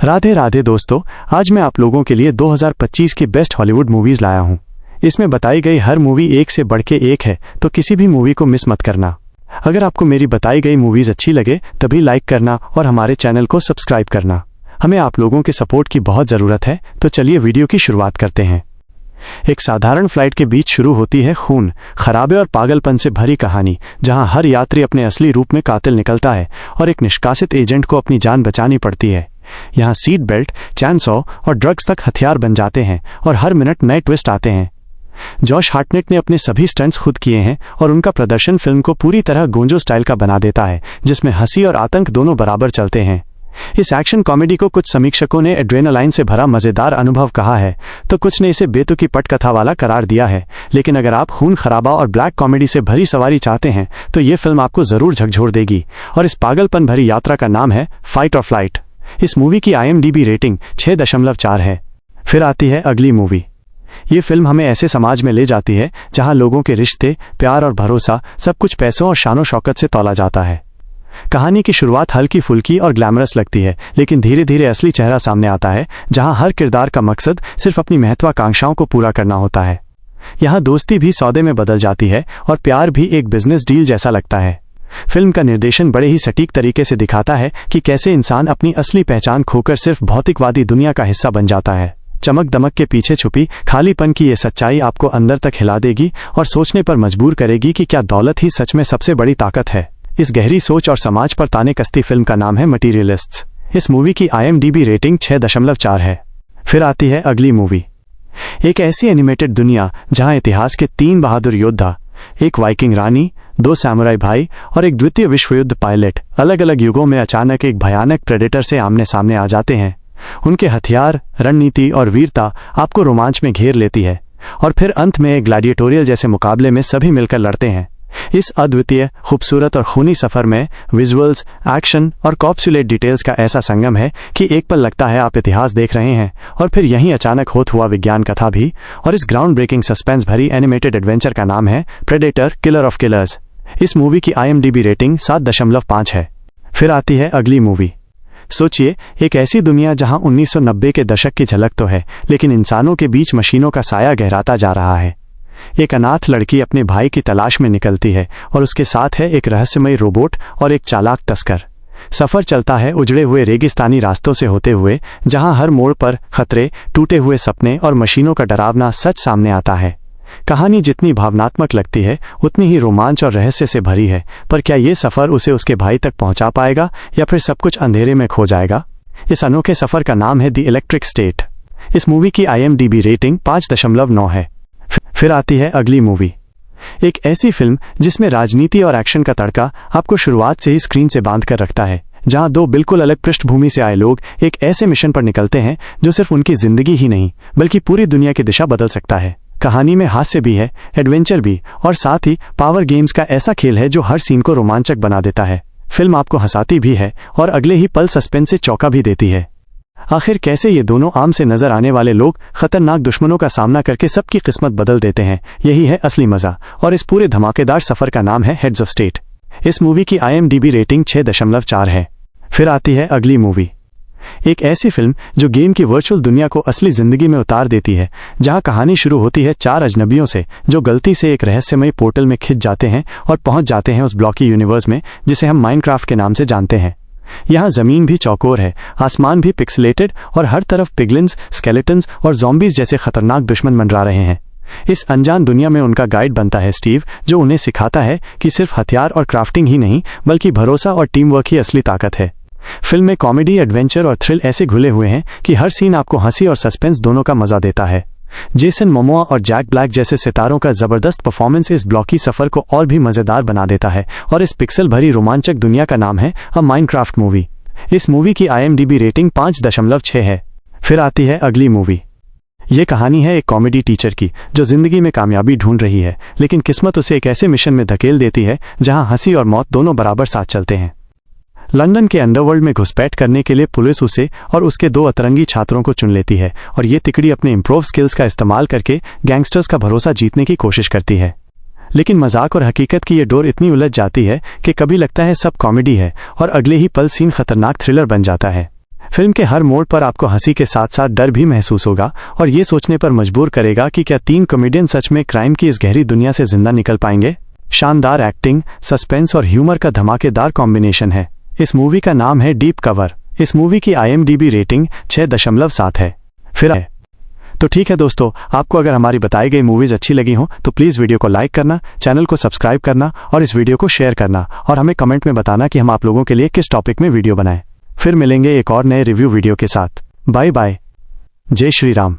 राधे राधे दोस्तों, आज मैं आप लोगों के लिए 2025 की बेस्ट हॉलीवुड मूवीज लाया हूं। इसमें बताई गई हर मूवी एक से बढ़ के एक है, तो किसी भी मूवी को मिस मत करना। अगर आपको मेरी बताई गई मूवीज अच्छी लगे तभी लाइक करना और हमारे चैनल को सब्सक्राइब करना। हमें आप लोगों के सपोर्ट की बहुत ज़रूरत है, तो चलिए वीडियो की शुरुआत करते हैं। एक साधारण फ्लाइट के बीच शुरू होती है खून, खराबे और पागलपन से भरी कहानी, जहां हर यात्री अपने असली रूप में कातिल निकलता है और एक निष्कासित एजेंट को अपनी जान बचानी पड़ती है। यहाँ सीट बेल्ट, चैनसॉ और ड्रग्स तक हथियार बन जाते हैं और हर मिनट नए ट्विस्ट आते हैं। जॉश हार्टनेट ने अपने सभी स्टंट्स खुद किए हैं और उनका प्रदर्शन फिल्म को पूरी तरह गोंजो स्टाइल का बना देता है, जिसमें हंसी और आतंक दोनों बराबर चलते हैं। इस एक्शन कॉमेडी को कुछ समीक्षकों ने एड्रेनालाइन से भरा मजेदार अनुभव कहा है, तो कुछ ने इसे बेतुकी पटकथा वाला करार दिया है। लेकिन अगर आप खून खराबा और ब्लैक कॉमेडी से भरी सवारी चाहते हैं तो ये फिल्म आपको जरूर झकझोर देगी। और इस पागलपन भरी यात्रा का नाम है फाइट और फ्लाइट। इस मूवी की IMDb रेटिंग 6.4 है। फिर आती है अगली मूवी। ये फिल्म हमें ऐसे समाज में ले जाती है जहां लोगों के रिश्ते, प्यार और भरोसा सब कुछ पैसों और शानो शौकत से तौला जाता है। कहानी की शुरुआत हल्की फुल्की और ग्लैमरस लगती है, लेकिन धीरे धीरे असली चेहरा सामने आता है, जहां हर किरदार का मकसद सिर्फ अपनी महत्वाकांक्षाओं को पूरा करना होता है। यहाँ दोस्ती भी सौदे में बदल जाती है और प्यार भी एक बिजनेस डील जैसा लगता है। फिल्म का निर्देशन बड़े ही सटीक तरीके से दिखाता है कि कैसे इंसान अपनी असली पहचान खोकर सिर्फ भौतिकवादी दुनिया का हिस्सा बन जाता है। चमक दमक के पीछे छुपी खालीपन की ये सच्चाई आपको अंदर तक हिला देगी और सोचने पर मजबूर करेगी कि क्या दौलत ही सच में सबसे बड़ी ताकत है। इस गहरी सोच और समाज पर ताने कसती फिल्म का नाम है मटीरियलिस्ट्स। इस मूवी की IMDb रेटिंग 6.4 है। फिर आती है अगली मूवी। एक ऐसी एनिमेटेड दुनिया जहां इतिहास के 3 बहादुर योद्धा, एक वाइकिंग रानी, 2 सैमुराई भाई और एक द्वितीय विश्व युद्ध पायलट अलग अलग युगों में अचानक एक भयानक प्रेडेटर से आमने सामने आ जाते हैं। उनके हथियार, रणनीति और वीरता आपको रोमांच में घेर लेती है और फिर अंत में एक ग्लैडिएटोरियल जैसे मुकाबले में सभी मिलकर लड़ते हैं। इस अद्वितीय, खूबसूरत और खूनी सफर में विजुअल्स, एक्शन और कॉप्सुलेट डिटेल्स का ऐसा संगम है कि एक पल लगता है आप इतिहास देख रहे हैं और फिर यहीं अचानक होत हुआ विज्ञान कथा भी। और इस ग्राउंड ब्रेकिंग सस्पेंस भरी एनिमेटेड एडवेंचर का नाम है प्रेडेटर किलर ऑफ किलर्स। इस मूवी की IMDb रेटिंग 7.5 है। फिर आती है अगली मूवी। सोचिए, एक ऐसी दुनिया जहां 1990 के दशक की झलक तो है, लेकिन इंसानों के बीच मशीनों का साया गहराता जा रहा है। एक अनाथ लड़की अपने भाई की तलाश में निकलती है और उसके साथ है एक रहस्यमयी रोबोट और एक चालाक तस्कर। सफर चलता है उजड़े हुए रेगिस्तानी रास्तों से होते हुए, जहां हर मोड़ पर खतरे, टूटे हुए सपने और मशीनों का डरावना सच सामने आता है। कहानी जितनी भावनात्मक लगती है उतनी ही रोमांच और रहस्य से भरी है, पर क्या ये सफर उसे उसके भाई तक पहुंचा पाएगा या फिर सब कुछ अंधेरे में खो जाएगा? इस अनोखे सफर का नाम है द इलेक्ट्रिक स्टेट। इस मूवी की IMDb रेटिंग 5.9 है। फिर आती है अगली मूवी। एक ऐसी फिल्म जिसमें राजनीति और एक्शन का तड़का आपको शुरुआत से ही स्क्रीन से बांध कर रखता है, जहां 2 बिल्कुल अलग पृष्ठभूमि से आए लोग एक ऐसे मिशन पर निकलते हैं जो सिर्फ उनकी जिंदगी ही नहीं बल्कि पूरी दुनिया की दिशा बदल सकता है। कहानी में हास्य भी है, एडवेंचर भी, और साथ ही पावर गेम्स का ऐसा खेल है जो हर सीन को रोमांचक बना देता है। फिल्म आपको हंसाती भी है और अगले ही पल सस्पेंस से चौंका भी देती है। आखिर कैसे ये दोनों आम से नजर आने वाले लोग खतरनाक दुश्मनों का सामना करके सबकी किस्मत बदल देते हैं, यही है असली मजा। और इस पूरे धमाकेदार सफर का नाम है हेड्स ऑफ स्टेट। इस मूवी की IMDb रेटिंग 6.4 है। फिर आती है अगली मूवी। एक ऐसी फिल्म जो गेम की वर्चुअल दुनिया को असली जिंदगी में उतार देती है, जहां कहानी शुरू होती है 4 अजनबियों से जो गलती से एक रहस्यमयी पोर्टल में खिंच जाते हैं और पहुंच जाते हैं उस ब्लॉकी यूनिवर्स में जिसे हम माइनक्राफ्ट के नाम से जानते हैं। यहाँ जमीन भी चौकोर है, आसमान भी पिक्सेलेटेड और हर तरफ पिगलिन्स, स्केलेटन्स और ज़ॉम्बीज जैसे खतरनाक दुश्मन मंडरा रहे हैं। इस अनजान दुनिया में उनका गाइड बनता है स्टीव, जो उन्हें सिखाता है कि सिर्फ हथियार और क्राफ्टिंग ही नहीं बल्कि भरोसा और टीम वर्क ही असली ताकत है। फिल्म में कॉमेडी, एडवेंचर और थ्रिल ऐसे घुले हुए हैं कि हर सीन आपको हंसी और सस्पेंस दोनों का मजा देता है। जेसन मोमोआ और जैक ब्लैक जैसे सितारों का जबरदस्त परफॉर्मेंस इस ब्लॉकी सफर को और भी मजेदार बना देता है। और इस पिक्सल भरी रोमांचक दुनिया का नाम है अ माइनक्राफ्ट मूवी। इस मूवी की IMDb रेटिंग 5.6 है। फिर आती है अगली मूवी। ये कहानी है एक कॉमेडी टीचर की जो जिंदगी में कामयाबी ढूंढ रही है, लेकिन किस्मत उसे एक ऐसे मिशन में धकेल देती है जहां हंसी और मौत दोनों बराबर साथ चलते हैं। लंदन के अंडरवर्ल्ड में घुसपैठ करने के लिए पुलिस उसे और उसके 2 अतरंगी छात्रों को चुन लेती है और ये तिकड़ी अपने इम्प्रोव स्किल्स का इस्तेमाल करके गैंगस्टर्स का भरोसा जीतने की कोशिश करती है। लेकिन मजाक और हकीकत की ये डोर इतनी उलझ जाती है कि कभी लगता है सब कॉमेडी है और अगले ही पल सीन खतरनाक थ्रिलर बन जाता है। फिल्म के हर मोड़ पर आपको हंसी के साथ साथ डर भी महसूस होगा और ये सोचने पर मजबूर करेगा कि क्या 3 कॉमेडियन सच में क्राइम की इस गहरी दुनिया से जिंदा निकल पाएंगे। शानदार एक्टिंग, सस्पेंस और ह्यूमर का धमाकेदार कॉम्बिनेशन है। इस मूवी का नाम है डीप कवर। इस मूवी की IMDb रेटिंग 6.7 है। फिर है तो ठीक है दोस्तों, आपको अगर हमारी बताई गई मूवीज अच्छी लगी हो तो प्लीज़ वीडियो को लाइक करना, चैनल को सब्सक्राइब करना और इस वीडियो को शेयर करना और हमें कमेंट में बताना कि हम आप लोगों के लिए किस टॉपिक में वीडियो बनाएं। फिर मिलेंगे एक और नए रिव्यू वीडियो के साथ। Bye bye. जय श्री राम।